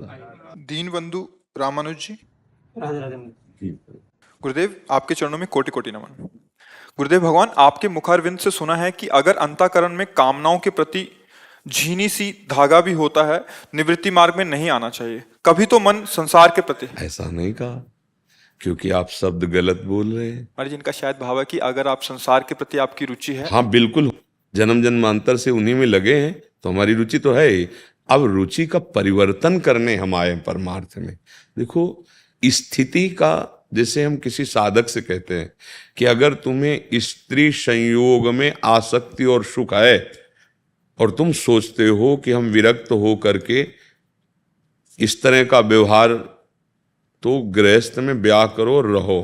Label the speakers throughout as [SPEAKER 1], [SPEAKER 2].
[SPEAKER 1] दीनबंधु रामानुज जी।
[SPEAKER 2] राधे राधे।
[SPEAKER 1] गुरुदेव, आपके चरणों में कोटि कोटि नमन। गुरुदेव भगवान, आपके मुखारविंद से सुना है कि अगर अंतःकरण में कामनाओं के प्रति झीनी सी धागा भी होता है, निवृत्ति मार्ग में नहीं आना चाहिए। कभी तो मन संसार के प्रति।
[SPEAKER 3] ऐसा नहीं कहा, क्योंकि आप शब्द गलत बोल रहे हैं।
[SPEAKER 1] महाराज, इनका शायद भाव है कि अगर आप संसार के प्रति आपकी रुचि है।
[SPEAKER 3] हाँ बिल्कुल, जन्म जन्मांतर से उन्हीं में लगे हैं तो हमारी रुचि तो है ही। अब रुचि का परिवर्तन करने हम आए परमार्थ में। देखो, स्थिति का, जैसे हम किसी साधक से कहते हैं कि अगर तुम्हें स्त्री संयोग में आसक्ति और सुख है और तुम सोचते हो कि हम विरक्त हो करके इस तरह का व्यवहार, तो गृहस्थ में ब्याह करो और रहो।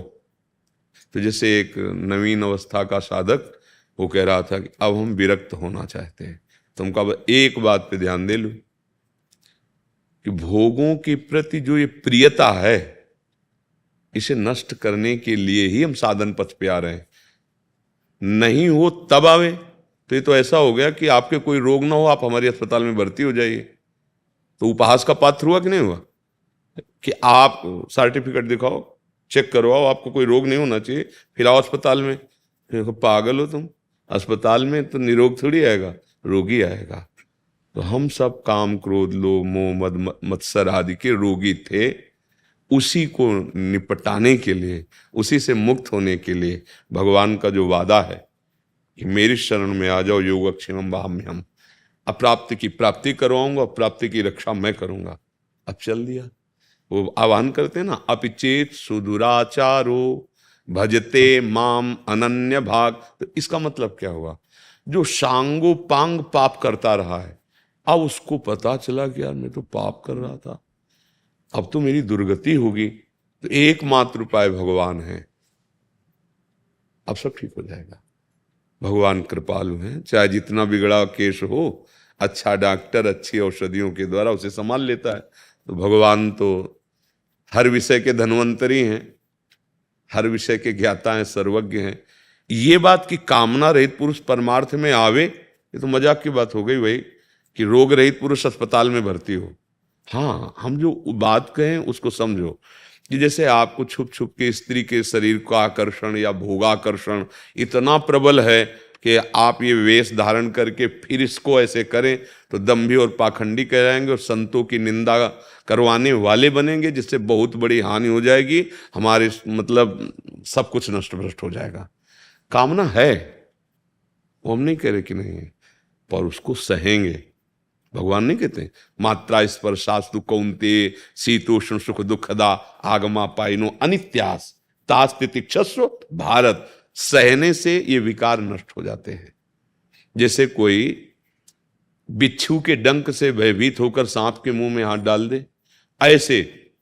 [SPEAKER 3] तो जैसे एक नवीन अवस्था का साधक वो कह रहा था कि अब हम विरक्त होना चाहते हैं, तो हम कहा एक बात पे ध्यान दे लो कि भोगों के प्रति जो ये प्रियता है, इसे नष्ट करने के लिए ही हम साधन पथ पे आ रहे हैं। नहीं हो तब आवे, तो ये तो ऐसा हो गया कि आपके कोई रोग ना हो, आप हमारे अस्पताल में भर्ती हो जाइए। तो उपहास का पात्र हुआ कि नहीं हुआ? कि आप सर्टिफिकेट दिखाओ, चेक करवाओ, आपको कोई रोग नहीं होना चाहिए, फिर आओ अस्पताल में। फिर पागल हो तुम, अस्पताल में तो निरोग थोड़ी आएगा, रोगी आएगा। तो हम सब काम क्रोध लोभ मोह मद मत्सर आदि के रोगी थे। उसी को निपटाने के लिए, उसी से मुक्त होने के लिए भगवान का जो वादा है कि मेरी शरण में आ जाओ, योगक्षेमम वहाम्यहम्, अप्राप्ति की प्राप्ति करवाऊंगा, प्राप्ति की रक्षा मैं करूंगा। अब चल दिया। वो आह्वान करते हैं ना, अपिचेत सुदुराचारो भजते माम अनन्य भाग। तो इसका मतलब क्या हुआ? जो सांगो पांग पाप करता रहा है, अब उसको पता चला कि यार मैं तो पाप कर रहा था, अब तो मेरी दुर्गति होगी। तो एकमात्र उपाय भगवान है, अब सब ठीक हो जाएगा। भगवान कृपालु हैं, चाहे जितना बिगड़ा केस हो, अच्छा डॉक्टर अच्छी औषधियों के द्वारा उसे संभाल लेता है। तो भगवान तो हर विषय के धन्वंतरी हैं, हर विषय के ज्ञाता हैं, सर्वज्ञ हैं। ये बात कि कामना रहित पुरुष परमार्थ में आवे, ये तो मजाक की बात हो गई भाई, कि रोग रहित पुरुष अस्पताल में भर्ती हो। हाँ, हम जो बात कहें उसको समझो कि जैसे आपको छुप छुप के स्त्री के शरीर का आकर्षण या भोगाकर्षण इतना प्रबल है कि आप ये वेश धारण करके फिर इसको ऐसे करें तो दंभी और पाखंडी कहलाएंगे और संतों की निंदा करवाने वाले बनेंगे, जिससे बहुत बड़ी हानि हो जाएगी। हमारे मतलब सब कुछ नष्ट भ्रष्ट हो जाएगा। कामना है, वो हम नहीं कह रहे कि नहीं है, पर उसको सहेंगे। भगवान नहीं कहते मात्रा स्पर्शास्तु कौन्ते शीतोष्ण सुख दुखदा आगमा पाइनो अनित्यास तास्तितिक्षस्व भारत। सहने से ये विकार नष्ट हो जाते हैं। जैसे कोई बिच्छू के डंक से भयभीत होकर सांप के मुंह में हाथ डाल दे, ऐसे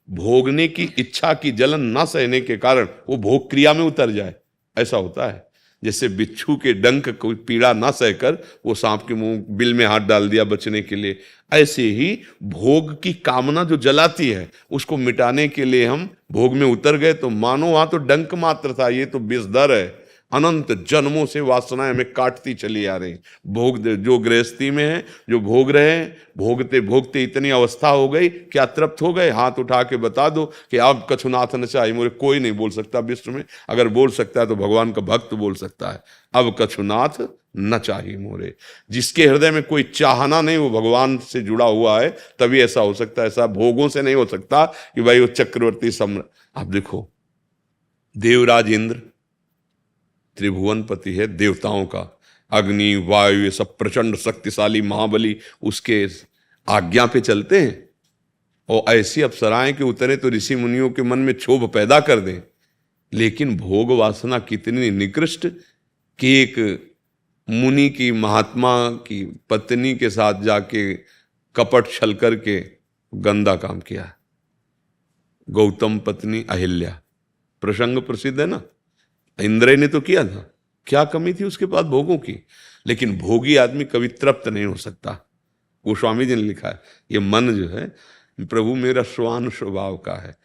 [SPEAKER 3] भोगने की इच्छा की जलन न सहने के कारण वो भोग क्रिया में उतर जाए, ऐसा होता है। जैसे बिच्छू के डंक कोई पीड़ा ना सहकर वो सांप के मुंह बिल में हाथ डाल दिया बचने के लिए, ऐसे ही भोग की कामना जो जलाती है उसको मिटाने के लिए हम भोग में उतर गए। तो मानो वहां तो डंक मात्र था, ये तो विषधर है। अनंत जन्मों से वासनाएं हमें काटती चली आ रही। भोग जो गृहस्थी में है, जो भोग रहे हैं, भोगते भोगते इतनी अवस्था हो गई, क्या तृप्त हो गए? हाथ उठा के बता दो कि अब कछुनाथ न चाहिए मोरे। कोई नहीं बोल सकता विश्व में, अगर बोल सकता है तो भगवान का भक्त बोल सकता है, अब कछुनाथ न चाहिए मोरे। जिसके हृदय में कोई चाहना नहीं, वो भगवान से जुड़ा हुआ है, तभी ऐसा हो सकता है। ऐसा भोगों से नहीं हो सकता कि भाई वो चक्रवर्ती सम्राट। आप देखो, देवराज इंद्र त्रिभुवनपति है देवताओं का, अग्नि वायु ये सब प्रचंड शक्तिशाली महाबली उसके आज्ञा पे चलते हैं। और ऐसी अप्सराएं कि उतरे तो ऋषि मुनियों के मन में क्षोभ पैदा कर दें। लेकिन भोग वासना कितनी निकृष्ट कि एक मुनि की, महात्मा की पत्नी के साथ जाके कपट छल करके गंदा काम किया। गौतम पत्नी अहिल्या, प्रसंग प्रसिद्ध है ना। इंद्र ने तो किया था, क्या कमी थी उसके पास भोगों की? लेकिन भोगी आदमी कभी तृप्त नहीं हो सकता। गोस्वामी जी ने लिखा है, ये मन जो है प्रभु मेरा श्वान स्वभाव का है,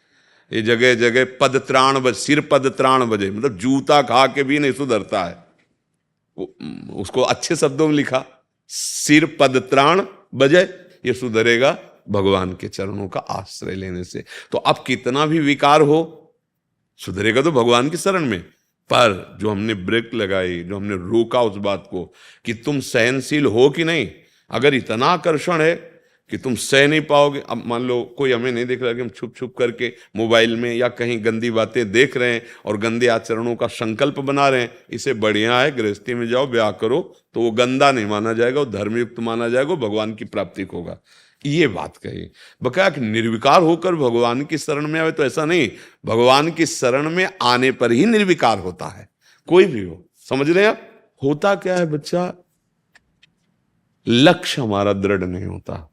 [SPEAKER 3] ये जगह जगह पद त्राण बज, सिर पद त्राण बजे, मतलब जूता खा के भी नहीं सुधरता है। उसको अच्छे शब्दों में लिखा, सिर पद त्राण बजे, ये सुधरेगा भगवान के चरणों का आश्रय लेने से। तो अब कितना भी विकार हो, सुधरेगा तो भगवान की शरण में। पर जो हमने ब्रेक लगाई, जो हमने रोका उस बात को कि तुम सहनशील हो कि नहीं, अगर इतना आकर्षण है कि तुम सह नहीं पाओगे। अब मान लो कोई हमें नहीं देख रहा कि हम छुप छुप करके मोबाइल में या कहीं गंदी बातें देख रहे हैं और गंदे आचरणों का संकल्प बना रहे हैं, इससे बढ़िया है गृहस्थी में जाओ, ब्याह करो, तो वो गंदा नहीं माना जाएगा, वो धर्मयुक्त माना जाएगा, भगवान की प्राप्ति होगा। ये बात कही। बकाया कि निर्विकार होकर भगवान की शरण में आवे, तो ऐसा नहीं, भगवान की शरण में आने पर ही निर्विकार होता है, कोई भी हो। समझ रहे हैं आप? होता क्या है बच्चा, लक्ष्य हमारा दृढ़ नहीं होता।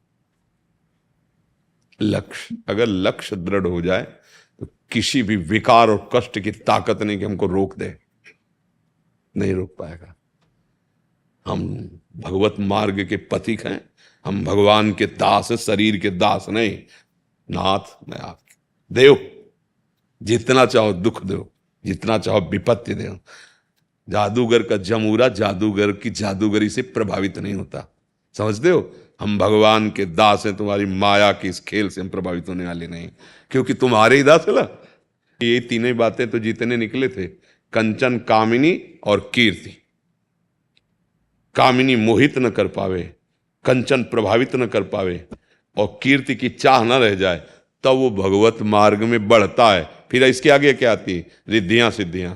[SPEAKER 3] लक्ष्य, अगर लक्ष्य दृढ़ हो जाए तो किसी भी विकार और कष्ट की ताकत नहीं कि हमको रोक दे, नहीं रोक पाएगा। हम भगवत मार्ग के पथिक हैं, हम भगवान के दास हैं, शरीर के दास नहीं। नाथ मैं आपके देव, जितना चाहो दुख दो, जितना चाहो विपत्ति दो। जादूगर का जमूरा जादूगर की जादूगरी से प्रभावित नहीं होता, समझते हो? हम भगवान के दास हैं, तुम्हारी माया की इस खेल से हम प्रभावित होने वाले नहीं, क्योंकि तुम्हारे ही दास है ना। ये तीनों बातें तो जीतने निकले थे, कंचन, कामिनी और कीर्ति। कामिनी मोहित न कर पावे, कंचन प्रभावित न कर पावे और कीर्ति की चाह न रह जाए, तब वो भगवत मार्ग में बढ़ता है। फिर इसके आगे क्या आती? रिद्धियां सिद्धियां।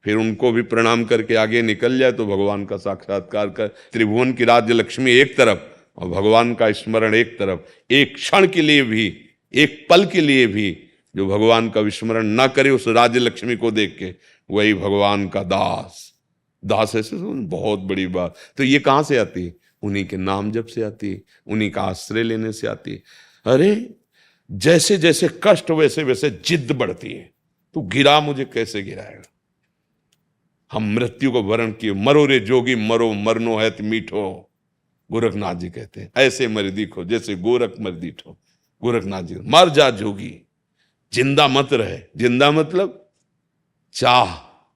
[SPEAKER 3] फिर उनको भी प्रणाम करके आगे निकल जाए तो भगवान का साक्षात्कार कर, त्रिभुवन की राज्य लक्ष्मी एक तरफ और भगवान का स्मरण एक तरफ। एक क्षण के लिए भी, एक पल के लिए भी जो भगवान का विस्मरण ना करे उस राज्य लक्ष्मी को देख के, वही भगवान का दास। दास ऐसे बहुत बड़ी बात। तो ये कहां से आती? उन्हीं के नाम जप से आती, उन्हीं का आश्रय लेने से आती। अरे जैसे जैसे कष्ट वैसे वैसे जिद्द बढ़ती है। तू गिरा मुझे कैसे गिराएगा? हम मृत्यु को वरण किए, मरो रे जोगी मरो, मरनो है तो मीठो। गोरखनाथ जी कहते हैं ऐसे मर दिखो जैसे गोरख मर दीठो। गोरखनाथ जी, मर जा जोगी, जिंदा मत रहे। जिंदा मतलब चाह,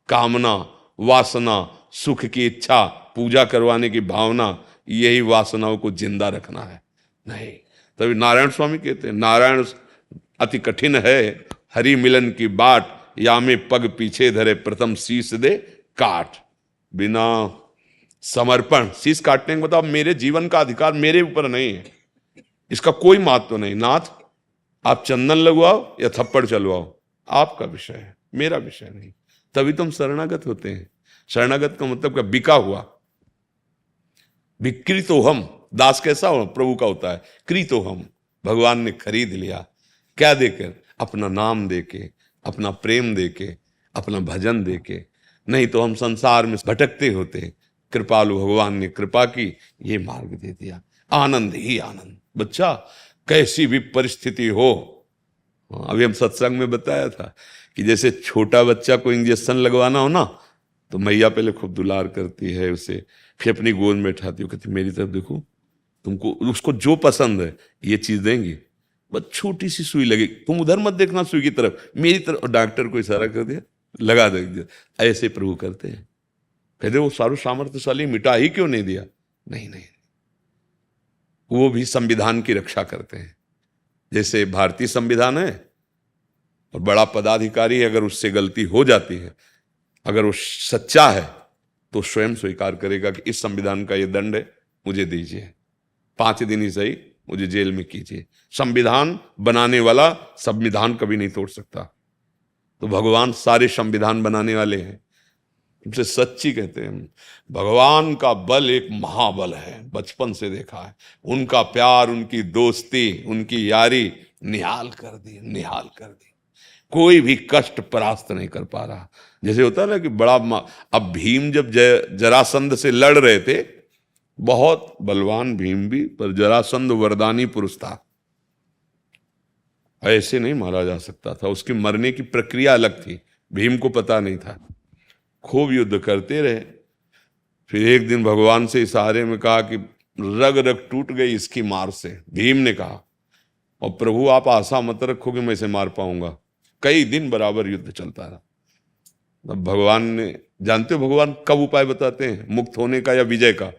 [SPEAKER 3] कामना, वासना, सुख की इच्छा, पूजा करवाने की भावना, यही वासनाओं को जिंदा रखना है। नहीं, तभी नारायण स्वामी कहते हैं नारायण अति कठिन है, हरि मिलन की बाट, या में पग पीछे धरे, प्रथम शीश दे काट। बिना समर्पण शीश काटने का मतलब मेरे जीवन का अधिकार मेरे ऊपर नहीं है, इसका कोई महत्व नहीं। नाथ आप चंदन लगवाओ या थप्पड़ चलवाओ, आपका विषय है, मेरा विषय नहीं। तभी तुम शरणागत होते हैं। शरणागत का मतलब क्या? बिका हुआ। विकृतो हम, दास कैसा हो? प्रभु का होता है। कृतो हम, भगवान ने खरीद लिया। क्या देकर? अपना नाम देके, अपना प्रेम देके, अपना भजन देके। नहीं तो हम संसार में भटकते होते। कृपालु भगवान ने कृपा की, ये मार्ग दे दिया। आनंद ही आनंद। बच्चा कैसी भी परिस्थिति हो, अभी हम सत्संग में बताया था कि जैसे छोटा बच्चा को इंजेक्शन लगवाना हो ना, तो मैया पहले खूब दुलार करती है उसे, फिर अपनी गोद में बैठाती हो, कहती मेरी तरफ देखो, तुमको उसको जो पसंद है ये चीज देंगी, बस छोटी सी सुई लगी, तुम उधर मत देखना सुई की तरफ, मेरी तरफ। डॉक्टर को इशारा कर दिया, लगा दे। ऐसे प्रभु करते हैं। कहते वो सारू सामर्थ्यशाली, मिटा ही क्यों नहीं दिया? नहीं नहीं, वो भी संविधान की रक्षा करते हैं। जैसे भारतीय संविधान है और बड़ा पदाधिकारी अगर उससे गलती हो जाती है, अगर वो सच्चा है तो स्वयं स्वीकार करेगा कि इस संविधान का ये दंड है, मुझे दीजिए, 5 दिन ही सही, मुझे जेल में कीजिए। संविधान बनाने वाला संविधान कभी नहीं तोड़ सकता। तो भगवान सारे संविधान बनाने वाले हैं। तुमसे सच्ची कहते हैं, भगवान का बल एक महाबल है, बचपन से देखा है। उनका प्यार, उनकी दोस्ती, उनकी यारी निहाल कर दी, निहाल कर दी। कोई भी कष्ट परास्त नहीं कर पा रहा। जैसे होता है ना कि बड़ा अब भीम जब जरासंध से लड़ रहे थे, बहुत बलवान भीम भी, पर जरासंध वरदानी पुरुष था, ऐसे नहीं मारा जा सकता था। उसके मरने की प्रक्रिया अलग थी, भीम को पता नहीं था। खूब युद्ध करते रहे। फिर एक दिन भगवान से इशारे में कहा कि रग रग टूट गई इसकी मार से। भीम ने कहा, और प्रभु आप आशा मत रखो कि मैं इसे मार पाऊंगा। कई दिन बराबर युद्ध चलता रहा। तब भगवान ने, जानते हो भगवान कब उपाय बताते हैं मुक्त होने का या विजय का?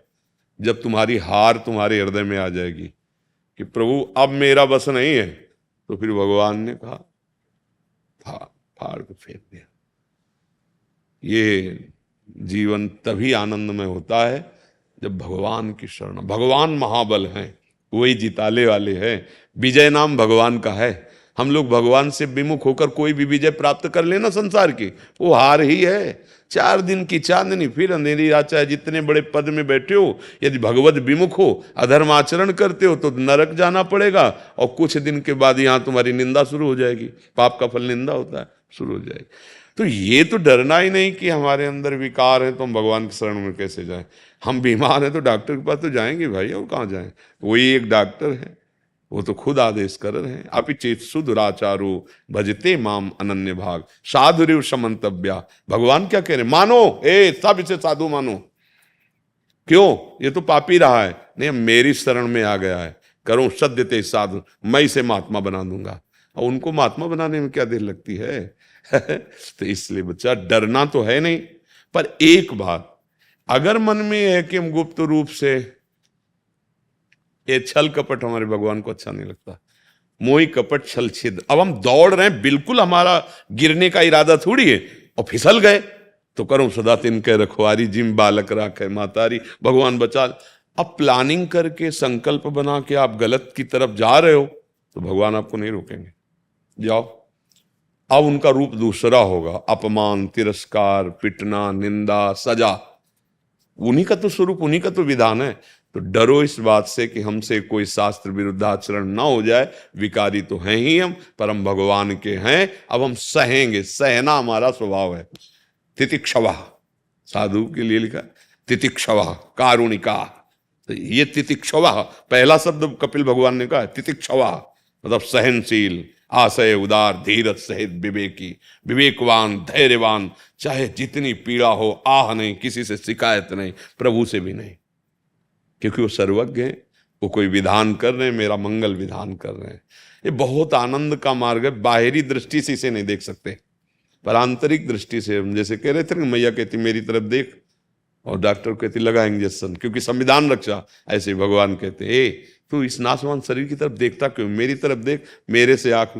[SPEAKER 3] जब तुम्हारी हार तुम्हारे हृदय में आ जाएगी, कि प्रभु अब मेरा बस नहीं है, तो फिर भगवान ने कहा फाड़ के फेंक दिया। ये जीवन तभी आनंदमय होता है जब भगवान की शरण। भगवान महाबल हैं, वही जिताले वाले हैं, विजय नाम भगवान का है। हम लोग भगवान से विमुख होकर कोई भी विजय प्राप्त कर लेना संसार की, वो हार ही है। 4 दिन की चांदनी फिर अंधेरी रात, चाहे जितने बड़े पद में बैठे हो, यदि भगवत विमुख हो, अधर्म आचरण करते हो तो नरक जाना पड़ेगा, और कुछ दिन के बाद यहां तुम्हारी निंदा शुरू हो जाएगी। पाप का फल निंदा होता है, शुरू हो जाएगी। तो ये तो डरना ही नहीं कि हमारे अंदर विकार है तो हम भगवान की शरण में कैसे जाएं। हम बीमार हैं तो डॉक्टर के पास तो जाएंगे भाई, और कहाँ जाएं। वही एक डॉक्टर है, वो तो खुद आदेश कर रहे हैं, अपि चेत सुदुराचारो भजते माम अनन्य भाग साधुरिव समन्तव्या। भगवान क्या कह रहे हैं, मानो, सब इसे साधु मानो। क्यों? ये तो पापी रहा है, नहीं मेरी शरण में आ गया है, करूं सद्यते साधु, मैं इसे महात्मा बना दूंगा। और उनको महात्मा बनाने में क्या देर लगती है। तो इसलिए बच्चा डरना तो है नहीं, पर एक बात अगर मन में है कि हम गुप्त रूप से, ये छल कपट हमारे भगवान को अच्छा नहीं लगता। मोही कपट छल छिद्र। अब हम दौड़ रहे हैं, बिल्कुल हमारा गिरने का इरादा थोड़ी है, और फिसल गए तो करूं सदा तिनके रखवारी, जिम बालक राखे मातारी, भगवान बचा। अब प्लानिंग करके संकल्प बना के आप गलत की तरफ जा रहे हो तो भगवान आपको नहीं रोकेंगे, जाओ। अब उनका रूप दूसरा होगा, अपमान, तिरस्कार, पिटना, निंदा, सजा। उन्हीं का तो स्वरूप, उन्हीं का तो विधान है। तो डरो इस बात से कि हमसे कोई शास्त्र विरुद्ध आचरण ना हो जाए। विकारी तो हैं ही हम, पर हम भगवान के हैं। अब हम सहेंगे, सहना हमारा स्वभाव है। तितिक्षवा, साधु के लिए लिखा तितिक्षवा, कारुणिका। तो ये तितिक्षवा पहला शब्द कपिल भगवान ने कहा है, तितिक्षवा मतलब सहनशील, आशय उदार, धीरज सहित विवेकी, विवेकवान, धैर्यवान। चाहे जितनी पीड़ा हो, आह नहीं, किसी से शिकायत नहीं, प्रभु से भी नहीं, क्योंकि वो सर्वज्ञ हैं। वो कोई विधान कर रहे हैं, मेरा मंगल विधान कर रहे हैं। ये बहुत आनंद का मार्ग है। बाहरी दृष्टि से इसे नहीं देख सकते, पर आंतरिक दृष्टि से हम जैसे कह रहे थे ना, मैया कहती मेरी तरफ देख, और डॉक्टर कहती लगा इंजेक्शन, क्योंकि संविधान रक्षा। ऐसे भगवान कहते तू इस नाशवान शरीर की तरफ देखता क्यों, मेरी तरफ देख, मेरे से आंख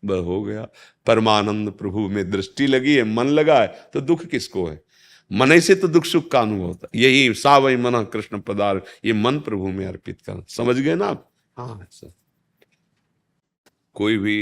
[SPEAKER 3] हो गया। परमानंद प्रभु में दृष्टि लगी है, मन लगा है, तो दुख किसको है। मन से तो दुख सुख का अनुभव होता है। यही सा वही मन कृष्ण पदार्थ, ये मन प्रभु में अर्पित कर। समझ गए ना आप? हाँ सर। कोई भी